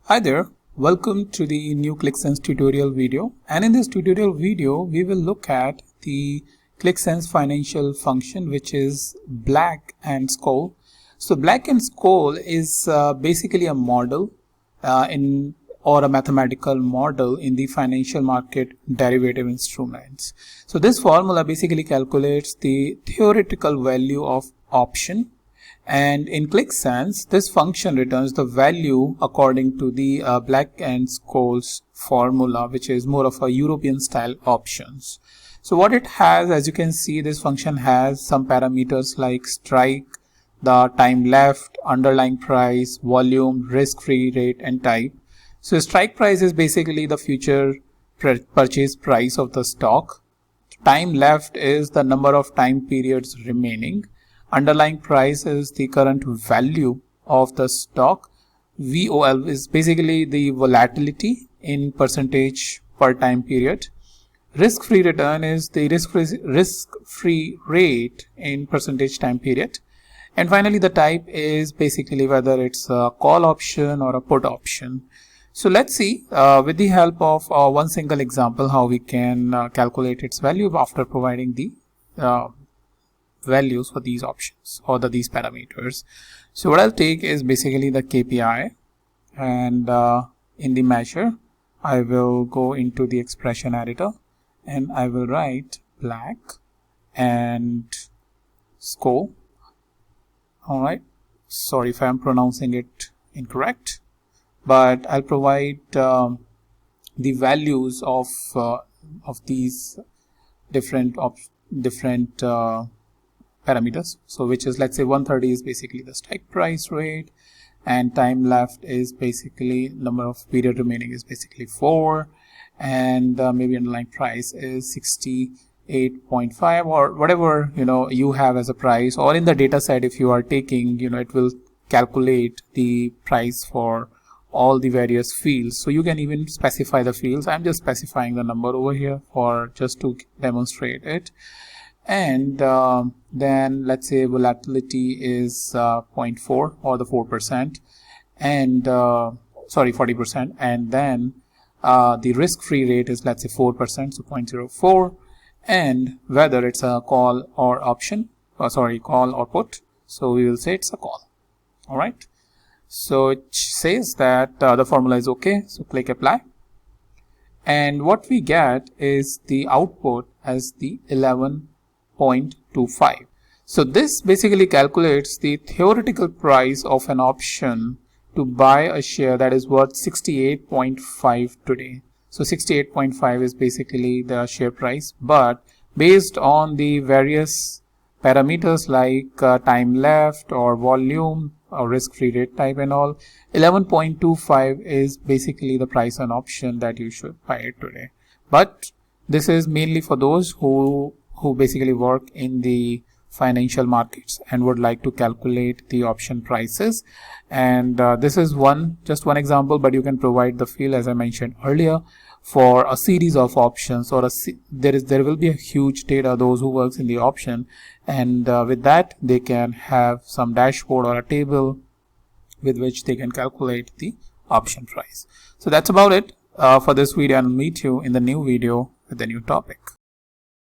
Hi there, welcome to the new ClickSense tutorial video, and in this tutorial video we will look at the ClickSense financial function, which is BlackandSchole. So BlackandSchole is basically a model or a mathematical model in the financial market derivative instruments. So this formula basically calculates the theoretical value of option, and in ClickSense this function returns the value according to the BlackandSchole's formula, which is more of a European style options. So what it has, as you can see, this function has some parameters like strike, the time left, underlying price, volume, risk-free rate, and type. So strike price is basically the future purchase price of the stock. Time left is the number of time periods remaining. Underlying price is the current value of the stock. VOL is basically the volatility in percentage per time period. Risk-free return is the risk-free rate in percentage time period. And finally, the type is basically whether it's a call option or a put option. So let's see with the help of one single example how we can calculate its value after providing the values for these options or these parameters. So what I'll take is basically the KPI, and in the measure I will go into the expression editor and I will write BlackandSchole. Alright, sorry if I'm pronouncing it incorrect, but I'll provide the values of these different parameters. So which is, let's say 130 is basically the strike price rate, and time left is basically number of period remaining is basically 4, and maybe underlying price is 68.5 or whatever you have as a price, or in the data set if you are taking it will calculate the price for all the various fields. So you can even specify the fields. I'm just specifying the number over here for just to demonstrate it. And then let's say volatility is 0.4 or the 4%, and 40%, and then the risk-free rate is, let's say, 4%, so 0.04, and whether it's a call or option, call or put, so we will say it's a call. All right, so it says that the formula is okay, so click apply, and what we get is the output as the 11.25. So this basically calculates the theoretical price of an option to buy a share that is worth 68.5 today. So 68.5 is basically the share price, but based on the various parameters like time left or volume or risk-free rate type and all, 11.25 is basically the price on option that you should buy it today. But this is mainly for those who basically work in the financial markets and would like to calculate the option prices. And this is just one example, but you can provide the field, as I mentioned earlier, for a series of options, or there will be a huge data, those who works in the option, and with that they can have some dashboard or a table with which they can calculate the option price. So that's about it for this video, and I'll meet you in the new video with a new topic.